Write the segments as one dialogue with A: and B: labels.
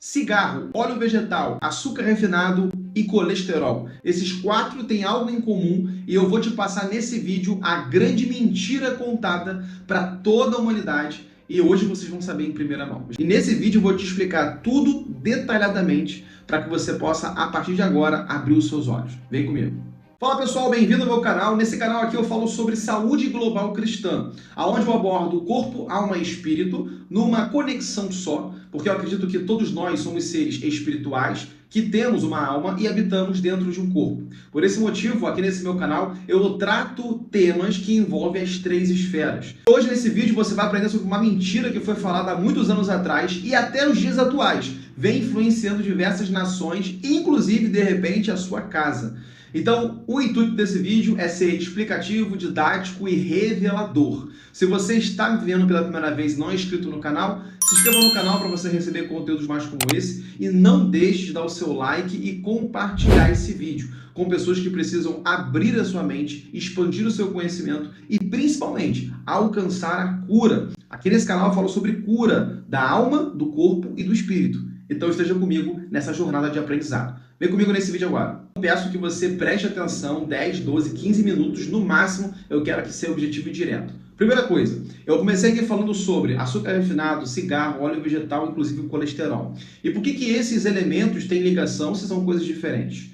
A: cigarro, óleo vegetal, açúcar refinado e colesterol. Esses 4 têm algo em comum e eu vou te passar nesse vídeo a grande mentira contada para toda a humanidade e hoje vocês vão saber em primeira mão. E nesse vídeo eu vou te explicar tudo detalhadamente para que você possa, a partir de agora, abrir os seus olhos. Vem comigo. Fala pessoal, bem-vindo ao meu canal. Nesse canal aqui eu falo sobre saúde global cristã, onde eu abordo corpo, alma e espírito numa conexão só, porque eu acredito que todos nós somos seres espirituais que temos uma alma e habitamos dentro de um corpo. Por esse motivo, aqui nesse meu canal, eu trato temas que envolvem as 3 esferas. Hoje nesse vídeo você vai aprender sobre uma mentira que foi falada há muitos anos atrás e até os dias atuais vem influenciando diversas nações, inclusive de repente a sua casa. Então, o intuito desse vídeo é ser explicativo, didático e revelador. Se você está me vendo pela primeira vez e não é inscrito no canal, se inscreva no canal para você receber conteúdos mais como esse e não deixe de dar o seu like e compartilhar esse vídeo com pessoas que precisam abrir a sua mente, expandir o seu conhecimento e, principalmente, alcançar a cura. Aqui nesse canal eu falo sobre cura da alma, do corpo e do espírito. Então esteja comigo nessa jornada de aprendizado. Vem comigo nesse vídeo agora. Eu peço que você preste atenção, 10, 12, 15 minutos no máximo, eu quero que seja objetivo e direto. Primeira coisa, eu comecei aqui falando sobre açúcar refinado, cigarro, óleo vegetal, inclusive colesterol. E por que esses elementos têm ligação se são coisas diferentes?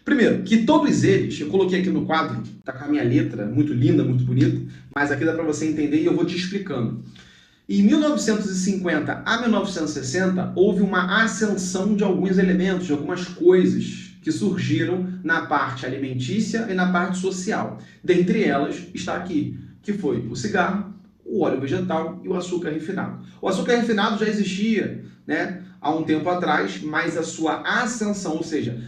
A: Primeiro, que todos eles, eu coloquei aqui no quadro, tá com a minha letra, muito linda, muito bonita, mas aqui dá para você entender e eu vou te explicando. Em 1950 a 1960, houve uma ascensão de alguns elementos, de algumas coisas que surgiram na parte alimentícia e na parte social. Dentre elas está aqui, que foi o cigarro, o óleo vegetal e o açúcar refinado. O açúcar refinado já existia, há um tempo atrás, mas a sua ascensão, ou seja,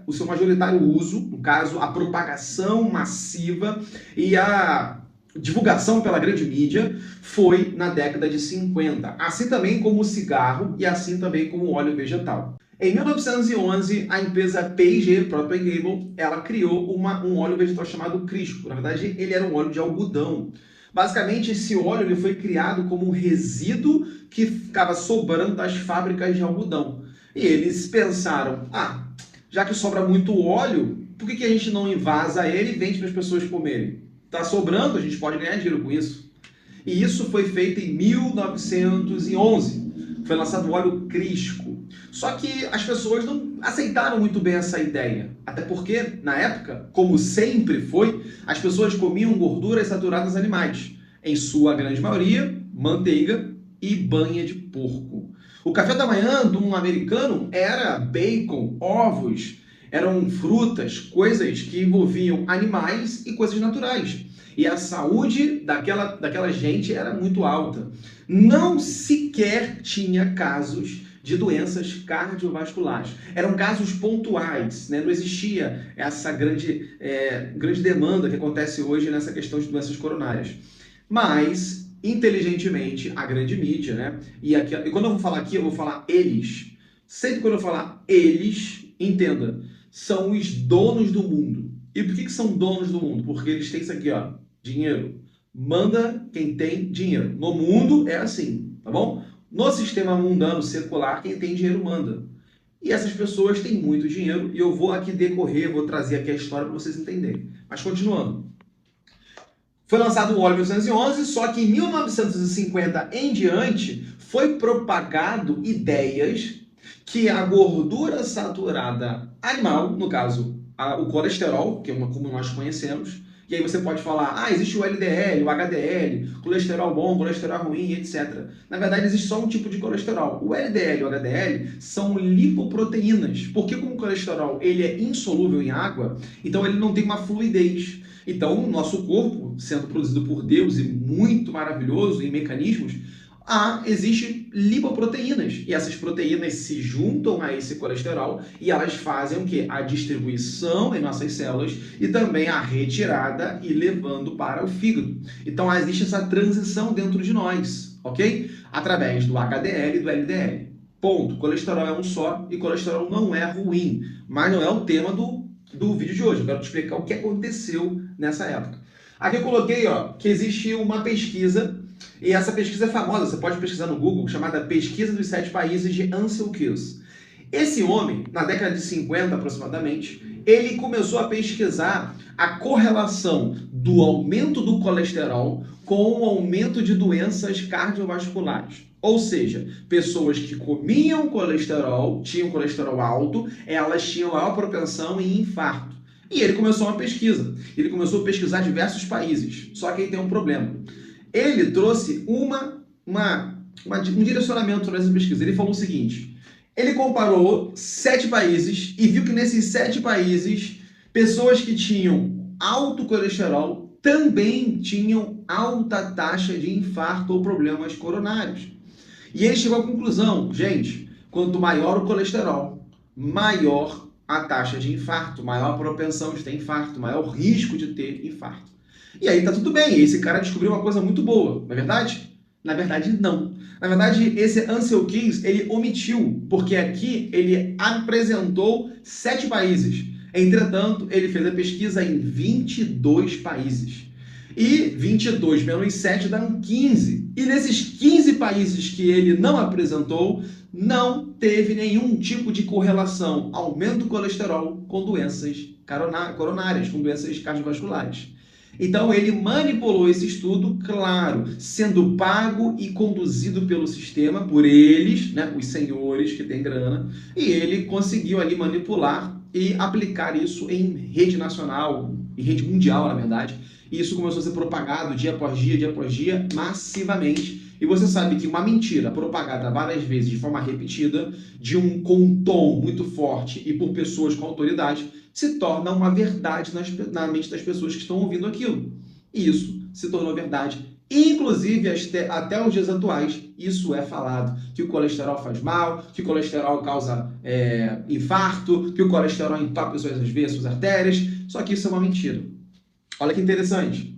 A: o seu majoritário uso, no caso, a propagação massiva e a divulgação pela grande mídia foi na década de 50, assim também como o cigarro e assim também como o óleo vegetal. Em 1911, a empresa P&G, Procter & Gamble, ela criou um óleo vegetal chamado Crisco. Na verdade, ele era um óleo de algodão. Basicamente, esse óleo ele foi criado como um resíduo que ficava sobrando das fábricas de algodão. E eles pensaram, já que sobra muito óleo, por que a gente não invasa ele e vende para as pessoas comerem? Está sobrando, a gente pode ganhar dinheiro com isso. E isso foi feito em 1911. Foi lançado o óleo Crisco. Só que as pessoas não aceitaram muito bem essa ideia. Até porque, na época, como sempre foi, as pessoas comiam gorduras saturadas animais. Em sua grande maioria, manteiga e banha de porco. O café da manhã de um americano era bacon, ovos, eram frutas, coisas que envolviam animais e coisas naturais. E a saúde daquela gente era muito alta. Não sequer tinha casos de doenças cardiovasculares. Eram casos pontuais, Não existia essa grande demanda que acontece hoje nessa questão de doenças coronárias. Mas, inteligentemente, a grande mídia, e quando eu vou falar aqui, eu vou falar eles. Sempre quando eu falar eles, entenda, são os donos do mundo. E por que são donos do mundo? Porque eles têm isso aqui, dinheiro. Manda quem tem dinheiro. No mundo é assim, tá bom? No sistema mundano secular, quem tem dinheiro manda. E essas pessoas têm muito dinheiro e eu vou aqui vou trazer aqui a história para vocês entenderem. Mas continuando. Foi lançado o óleo em 1911, só que em 1950 em diante foi propagado ideias que a gordura saturada animal, no caso, o colesterol, que é como nós conhecemos, e aí você pode falar, existe o LDL, o HDL, colesterol bom, colesterol ruim, etc. Na verdade, existe só um tipo de colesterol. O LDL e o HDL são lipoproteínas, porque como o colesterol ele é insolúvel em água, então ele não tem uma fluidez. Então, o nosso corpo, sendo produzido por Deus e muito maravilhoso em mecanismos, existem lipoproteínas. E essas proteínas se juntam a esse colesterol e elas fazem o quê? A distribuição em nossas células e também a retirada e levando para o fígado. Então, existe essa transição dentro de nós, ok? Através do HDL e do LDL. Ponto. Colesterol é um só e colesterol não é ruim. Mas não é o tema do vídeo de hoje. Eu quero te explicar o que aconteceu nessa época. Aqui eu coloquei que existe uma pesquisa E essa pesquisa é famosa, você pode pesquisar no Google, chamada Pesquisa dos 7 Países de Ancel Keys. Esse homem, na década de 50 aproximadamente, ele começou a pesquisar a correlação do aumento do colesterol com o aumento de doenças cardiovasculares. Ou seja, pessoas que comiam colesterol, tinham colesterol alto, elas tinham maior propensão em infarto. E ele começou uma pesquisa. Ele começou a pesquisar diversos países. Só que aí tem um problema. Ele trouxe um direcionamento sobre essa pesquisa. Ele falou o seguinte: ele comparou 7 países e viu que nesses 7 países, pessoas que tinham alto colesterol também tinham alta taxa de infarto ou problemas coronários. E ele chegou à conclusão, gente, quanto maior o colesterol, maior a taxa de infarto, maior a propensão de ter infarto, maior o risco de ter infarto. E aí tá tudo bem, esse cara descobriu uma coisa muito boa, não é verdade? Na verdade, não. Na verdade, esse Ancel Keys, ele omitiu, porque aqui ele apresentou 7 países. Entretanto, ele fez a pesquisa em 22 países. E 22 menos 7 dá 15. E nesses 15 países que ele não apresentou, não teve nenhum tipo de correlação aumento do colesterol com doenças coronárias, com doenças cardiovasculares. Então ele manipulou esse estudo, claro, sendo pago e conduzido pelo sistema, por eles, né, os senhores que têm grana, e ele conseguiu ali manipular e aplicar isso em rede nacional, em rede mundial, na verdade. E isso começou a ser propagado dia após dia, massivamente. E você sabe que uma mentira propagada várias vezes de forma repetida, com um tom muito forte e por pessoas com autoridade, se torna uma verdade na mente das pessoas que estão ouvindo aquilo. E isso se tornou verdade. Inclusive, até os dias atuais, isso é falado, que o colesterol faz mal, que o colesterol causa infarto, que o colesterol entope suas veias, suas artérias, só que isso é uma mentira. Olha que interessante.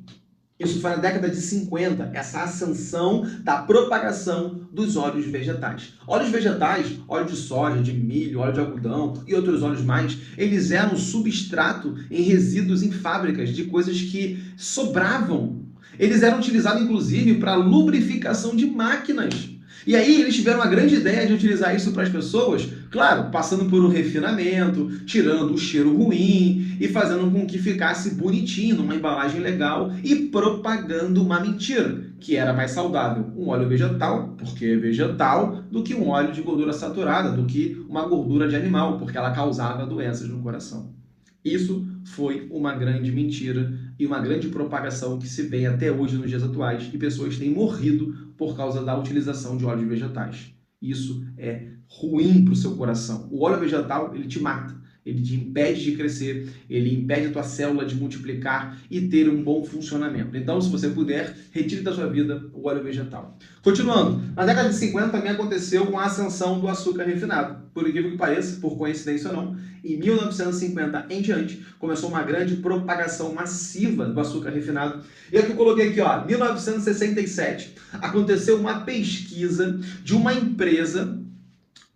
A: Isso foi na década de 50, essa ascensão da propagação dos óleos vegetais. Óleos vegetais, óleo de soja, de milho, óleo de algodão e outros óleos mais, eles eram substrato em resíduos em fábricas de coisas que sobravam. Eles eram utilizados, inclusive, para lubrificação de máquinas. E aí eles tiveram a grande ideia de utilizar isso para as pessoas, claro, passando por um refinamento, tirando o cheiro ruim e fazendo com que ficasse bonitinho, numa embalagem legal e propagando uma mentira, que era mais saudável um óleo vegetal, porque é vegetal, do que um óleo de gordura saturada, do que uma gordura de animal, porque ela causava doenças no coração. Isso foi uma grande mentira e uma grande propagação que se vê até hoje nos dias atuais, e pessoas têm morrido por causa da utilização de óleos vegetais. Isso é ruim para o seu coração. O óleo vegetal, ele te mata, ele te impede de crescer, ele impede a tua célula de multiplicar e ter um bom funcionamento. Então, se você puder, retire da sua vida o óleo vegetal. Continuando, na década de 50 também aconteceu com a ascensão do açúcar refinado. Por incrível que pareça, por coincidência ou não, em 1950 em diante, começou uma grande propagação massiva do açúcar refinado. E aqui eu coloquei aqui, ó, 1967, aconteceu uma pesquisa de uma empresa.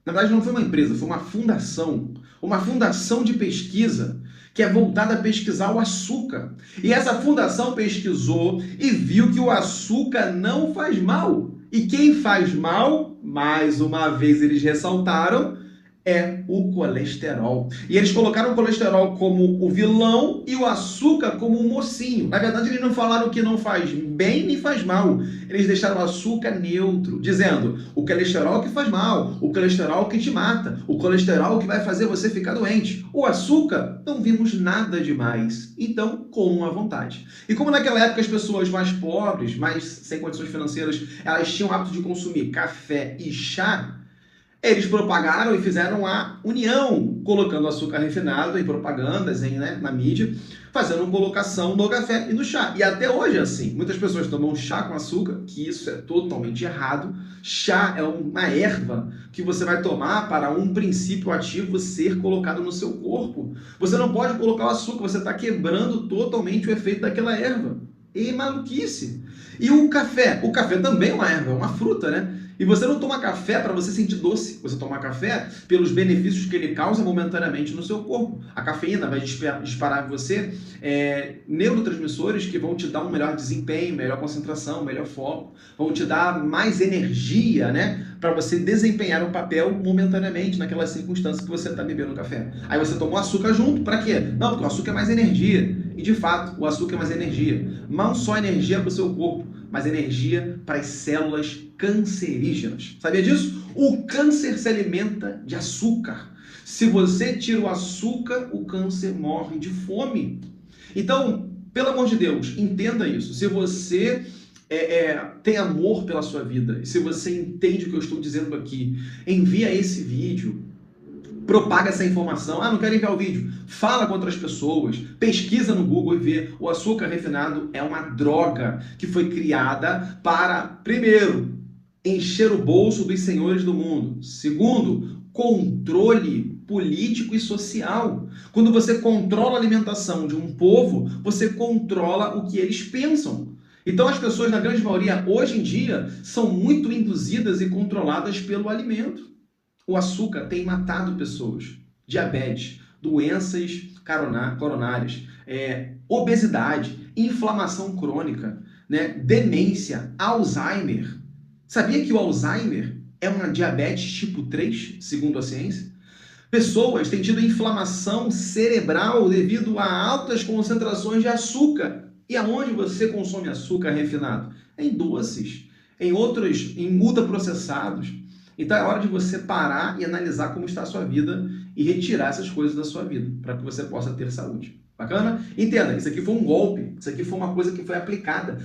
A: Na verdade, não foi uma empresa, foi uma fundação de pesquisa que é voltada a pesquisar o açúcar. E essa fundação pesquisou e viu que o açúcar não faz mal. E quem faz mal, mais uma vez eles ressaltaram, é o colesterol. E eles colocaram o colesterol como o vilão e o açúcar como o mocinho. Na verdade, eles não falaram que não faz bem nem faz mal. Eles deixaram o açúcar neutro, dizendo o colesterol que faz mal, o colesterol que te mata, o colesterol que vai fazer você ficar doente. O açúcar, não vimos nada demais. Então, comam à vontade. E como naquela época as pessoas mais pobres, mais sem condições financeiras, elas tinham o hábito de consumir café e chá, eles propagaram e fizeram a união, colocando açúcar refinado em propagandas, na mídia, fazendo colocação no café e no chá. E até hoje é assim. Muitas pessoas tomam chá com açúcar, que isso é totalmente errado. Chá é uma erva que você vai tomar para um princípio ativo ser colocado no seu corpo. Você não pode colocar o açúcar, você está quebrando totalmente o efeito daquela erva. E maluquice. E o café também é uma erva, é uma fruta, né? E você não toma café para você sentir doce. Você toma café pelos benefícios que ele causa momentaneamente no seu corpo. A cafeína vai disparar em você neurotransmissores que vão te dar um melhor desempenho, melhor concentração, melhor foco. Vão te dar mais energia, né? Para você desempenhar um papel momentaneamente naquela circunstância que você está bebendo café. Aí você toma o açúcar junto. Para quê? Não, porque o açúcar é mais energia. E de fato, o açúcar é mais energia. Não só energia para o seu corpo, mas energia para as células cancerígenas. Sabia disso? O câncer se alimenta de açúcar. Se você tira o açúcar, o câncer morre de fome. Então, pelo amor de Deus, entenda isso. Se você tem amor pela sua vida, e se você entende o que eu estou dizendo aqui, envia esse vídeo, propaga essa informação. Ah, não quero enviar o vídeo. Fala com outras pessoas, pesquisa no Google e vê. O açúcar refinado é uma droga que foi criada para, primeiro, encher o bolso dos senhores do mundo. Segundo, controle político e social. Quando você controla a alimentação de um povo, você controla o que eles pensam. Então as pessoas, na grande maioria, hoje em dia, são muito induzidas e controladas pelo alimento. O açúcar tem matado pessoas. Diabetes, doenças coronárias, obesidade, inflamação crônica, né? Demência, Alzheimer. Sabia que o Alzheimer é uma diabetes tipo 3, segundo a ciência? Pessoas têm tido inflamação cerebral devido a altas concentrações de açúcar. E aonde você consome açúcar refinado? Em doces, em ultraprocessados. Então é hora de você parar e analisar como está a sua vida e retirar essas coisas da sua vida, para que você possa ter saúde. Bacana? Entenda, isso aqui foi um golpe, isso aqui foi uma coisa que foi aplicada.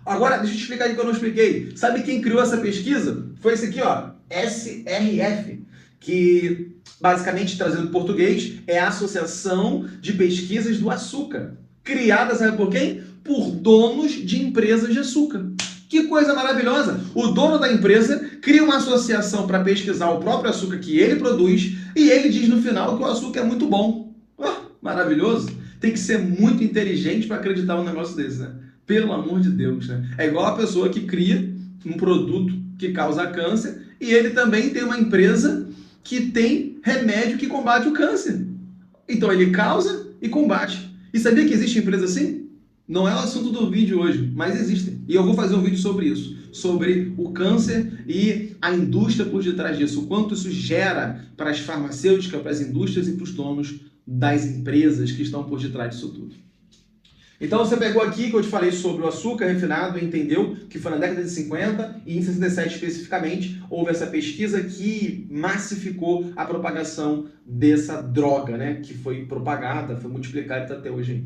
A: Agora, deixa eu te explicar aqui que eu não expliquei. Sabe quem criou essa pesquisa? Foi esse aqui, ó, SRF, que basicamente, trazido em português, é a Associação de Pesquisas do Açúcar. Criada, sabe por quem? Por donos de empresas de açúcar. Que coisa maravilhosa! O dono da empresa cria uma associação para pesquisar o próprio açúcar que ele produz e ele diz no final que o açúcar é muito bom. Oh, maravilhoso! Tem que ser muito inteligente para acreditar num negócio desse, né? Pelo amor de Deus, né? É igual a pessoa que cria um produto que causa câncer e ele também tem uma empresa que tem remédio que combate o câncer. Então ele causa e combate. E sabia que existe empresa assim? Não é o assunto do vídeo hoje, mas existem. E eu vou fazer um vídeo sobre isso, sobre o câncer e a indústria por detrás disso, o quanto isso gera para as farmacêuticas, para as indústrias e para os donos das empresas que estão por detrás disso tudo. Então você pegou aqui que eu te falei sobre o açúcar refinado e entendeu que foi na década de 50 e em 67 especificamente houve essa pesquisa que massificou a propagação dessa droga, né? Que foi propagada, foi multiplicada até hoje.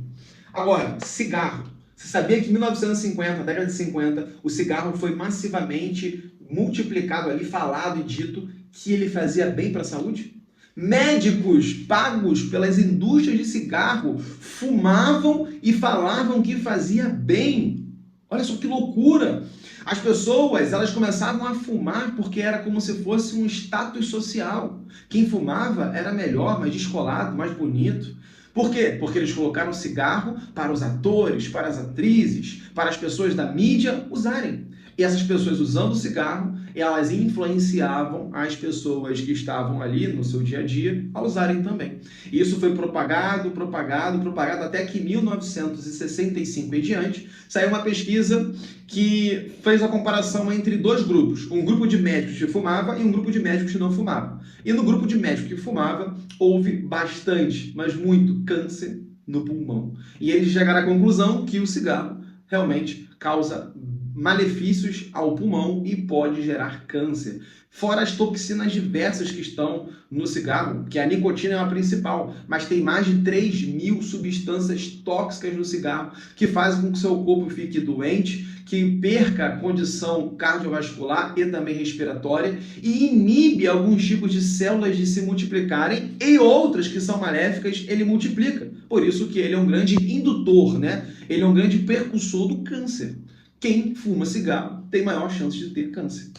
A: Agora, cigarro. Você sabia que em 1950, na década de 50, o cigarro foi massivamente multiplicado ali, falado e dito que ele fazia bem para a saúde? Médicos pagos pelas indústrias de cigarro fumavam e falavam que fazia bem. Olha só que loucura! As pessoas, elas começavam a fumar porque era como se fosse um status social. Quem fumava era melhor, mais descolado, mais bonito. Por quê? Porque eles colocaram cigarro para os atores, para as atrizes, para as pessoas da mídia usarem. E essas pessoas usando o cigarro, elas influenciavam as pessoas que estavam ali no seu dia a dia a usarem também. E isso foi propagado até que em 1965 em diante saiu uma pesquisa que fez a comparação entre dois grupos. Um grupo de médicos que fumava e um grupo de médicos que não fumavam. E no grupo de médicos que fumava, houve bastante, mas muito câncer no pulmão. E eles chegaram à conclusão que o cigarro realmente causa malefícios ao pulmão e pode gerar câncer. Fora as toxinas diversas que estão no cigarro, que a nicotina é a principal, mas tem mais de 3.000 substâncias tóxicas no cigarro que fazem com que o seu corpo fique doente, que perca a condição cardiovascular e também respiratória e inibe alguns tipos de células de se multiplicarem e outras que são maléficas, ele multiplica. Por isso que ele é um grande indutor, né? Ele é um grande percussor do câncer. Quem fuma cigarro tem maior chance de ter câncer.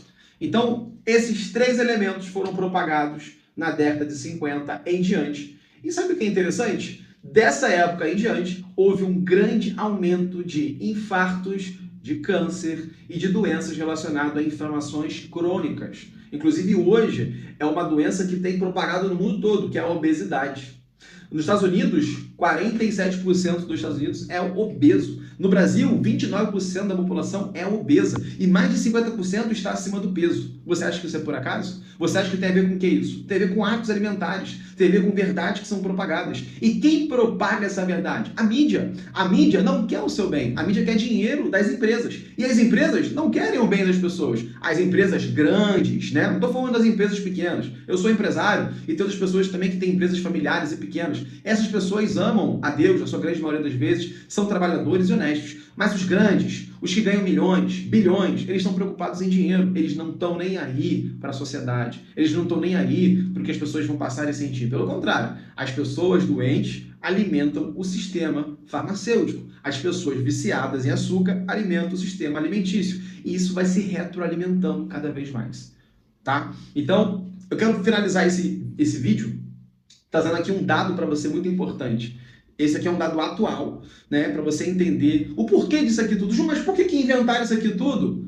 A: Então, esses três elementos foram propagados na década de 50 em diante. E sabe o que é interessante? Dessa época em diante, houve um grande aumento de infartos de câncer e de doenças relacionadas a inflamações crônicas. Inclusive hoje é uma doença que tem propagado no mundo todo, que é a obesidade. Nos Estados Unidos, 47% dos Estados Unidos é obeso. No Brasil, 29% da população é obesa e mais de 50% está acima do peso. Você acha que isso é por acaso? Você acha que tem a ver com o que isso? Tem a ver com hábitos alimentares, tem a ver com verdades que são propagadas. E quem propaga essa verdade? A mídia. A mídia não quer o seu bem, a mídia quer dinheiro das empresas. E as empresas não querem o bem das pessoas. As empresas grandes, né? Não estou falando das empresas pequenas. Eu sou empresário e tem outras pessoas também que têm empresas familiares e pequenas. Essas pessoas amam a Deus, na sua grande maioria das vezes, são trabalhadores e honestos. Mas os grandes, os que ganham milhões, bilhões, eles estão preocupados em dinheiro. Eles não estão nem aí para a sociedade. Eles não estão nem aí para o que as pessoas vão passar e sentir. Pelo contrário, as pessoas doentes alimentam o sistema farmacêutico. As pessoas viciadas em açúcar alimentam o sistema alimentício. E isso vai se retroalimentando cada vez mais. Tá? Então, eu quero finalizar esse vídeo trazendo aqui um dado para você muito importante. Esse aqui é um dado atual, né, para você entender o porquê disso aqui tudo. Ju, mas por que inventaram isso aqui tudo?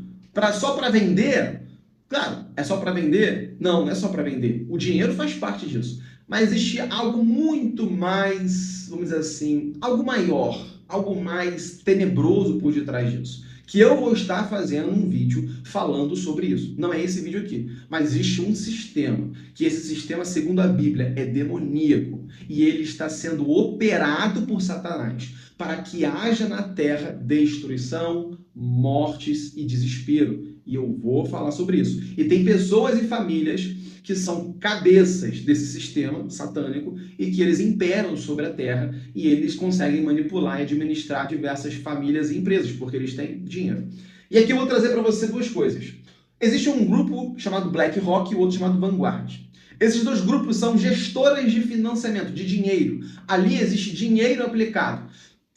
A: Só para vender? Claro, é só para vender? Não, não é só para vender. O dinheiro faz parte disso. Mas existe algo muito mais, vamos dizer assim, algo maior, algo mais tenebroso por detrás disso. Que eu vou estar fazendo um vídeo falando sobre isso. Não é esse vídeo aqui, mas existe um sistema, que esse sistema, segundo a Bíblia, é demoníaco. E ele está sendo operado por Satanás para que haja na terra destruição, mortes e desespero. E eu vou falar sobre isso. E tem pessoas e famílias que são cabeças desse sistema satânico e que eles imperam sobre a terra e eles conseguem manipular e administrar diversas famílias e empresas, porque eles têm dinheiro. E aqui eu vou trazer para você duas coisas. Existe um grupo chamado BlackRock e o outro chamado Vanguard. Esses dois grupos são gestoras de financiamento, de dinheiro. Ali existe dinheiro aplicado.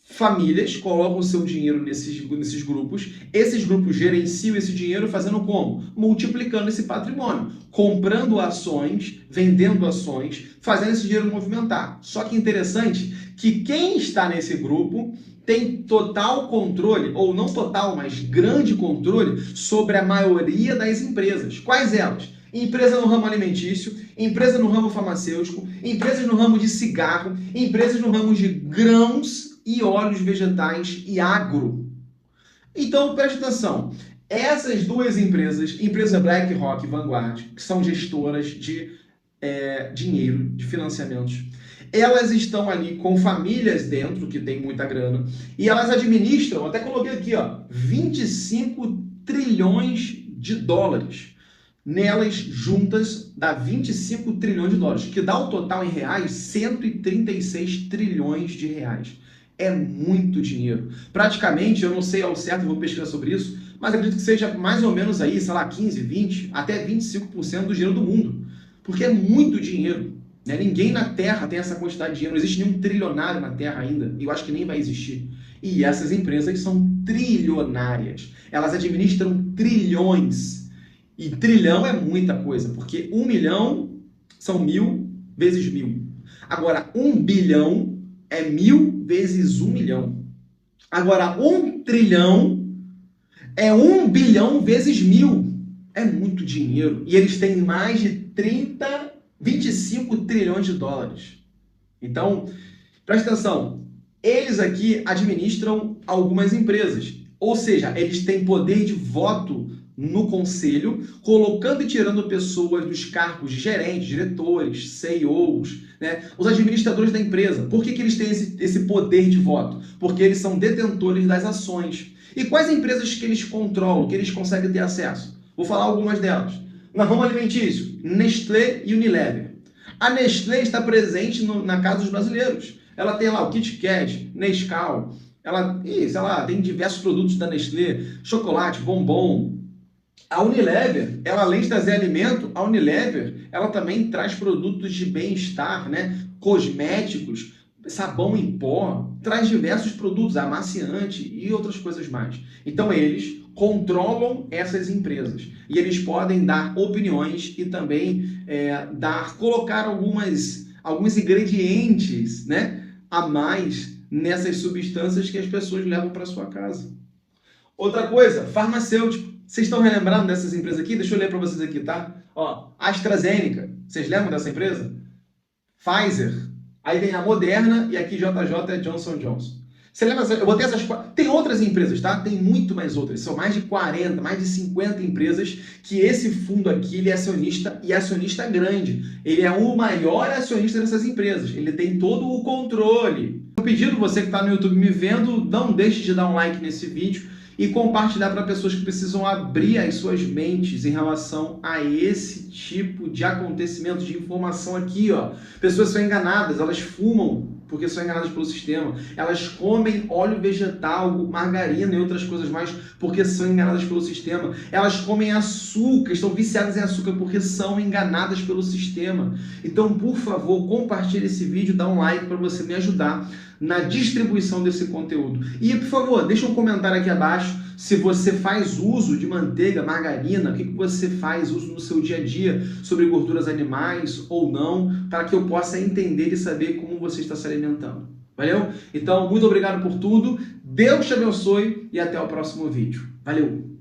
A: Famílias colocam o seu dinheiro nesses grupos, esses grupos gerenciam esse dinheiro fazendo como? Multiplicando esse patrimônio, comprando ações, vendendo ações, fazendo esse dinheiro movimentar. Só que interessante que quem está nesse grupo tem total controle, ou não total, mas grande controle sobre a maioria das empresas. Quais elas? Empresa no ramo alimentício, empresa no ramo farmacêutico, empresas no ramo de cigarro, empresas no ramo de grãos e óleos vegetais e agro. Então, preste atenção. Essas duas empresas, empresa BlackRock e Vanguard, que são gestoras de dinheiro, de financiamentos, elas estão ali com famílias dentro, que tem muita grana, e elas administram, até coloquei aqui, ó, 25 trilhões de dólares. Nelas juntas dá 25 trilhões de dólares, que dá o total em reais 136 trilhões de reais. É muito dinheiro. Praticamente, eu não sei ao certo, vou pesquisar sobre isso, mas acredito que seja mais ou menos aí, sei lá, 15, 20, até 25% do dinheiro do mundo. Porque é muito dinheiro. Né? Ninguém na Terra tem essa quantidade de dinheiro. Não existe nenhum trilionário na Terra ainda. E eu acho que nem vai existir. E essas empresas são trilionárias. Elas administram trilhões. E trilhão é muita coisa, porque 1 milhão são 1000 vezes 1000. Agora, 1 bilhão é 1000 vezes 1 milhão. Agora, 1 trilhão é 1 bilhão vezes 1000. É muito dinheiro. E eles têm mais de 25 trilhões de dólares. Então, presta atenção. Eles aqui administram algumas empresas. Ou seja, eles têm poder de voto no conselho, colocando e tirando pessoas dos cargos de gerentes, diretores, CEOs, né? Os administradores da empresa. Por que eles têm esse poder de voto? Porque eles são detentores das ações. E quais empresas que eles controlam, que eles conseguem ter acesso? Vou falar algumas delas. No ramo alimentício, Nestlé e Unilever. A Nestlé está presente na casa dos brasileiros. Ela tem lá o Kit Kat, Nescau, ela tem diversos produtos da Nestlé, chocolate, bombom. A Unilever, ela além de trazer alimento, a Unilever, ela também traz produtos de bem-estar, né? Cosméticos, sabão em pó, traz diversos produtos, amaciante e outras coisas mais. Então eles controlam essas empresas e eles podem dar opiniões e também colocar alguns ingredientes, né, a mais nessas substâncias que as pessoas levam para sua casa. Outra coisa, farmacêutico. Vocês estão relembrando dessas empresas aqui? Deixa eu ler para vocês aqui, tá? Ó, AstraZeneca. Vocês lembram dessa empresa? Pfizer. Aí vem a Moderna e aqui JJ é Johnson Johnson. Você lembra? Eu botei essas quatro. Tem outras empresas, tá? Tem muito mais outras. São mais de 40, mais de 50 empresas que esse fundo aqui, ele é acionista e acionista grande. Ele é o maior acionista dessas empresas. Ele tem todo o controle. Eu pedido você que está no YouTube me vendo, não deixe de dar um like nesse vídeo e compartilhar para pessoas que precisam abrir as suas mentes em relação a esse tipo de acontecimento, de informação aqui, ó. Pessoas são enganadas, elas fumam porque são enganadas pelo sistema. Elas comem óleo vegetal, margarina e outras coisas mais porque são enganadas pelo sistema. Elas comem açúcar, estão viciadas em açúcar porque são enganadas pelo sistema. Então, por favor, compartilhe esse vídeo, dá um like para você me ajudar na distribuição desse conteúdo. E, por favor, deixa um comentário aqui abaixo se você faz uso de manteiga, margarina, o que você faz uso no seu dia a dia sobre gorduras animais ou não, para que eu possa entender e saber como você está se alimentando. Valeu? Então, muito obrigado por tudo, Deus te abençoe e até o próximo vídeo. Valeu!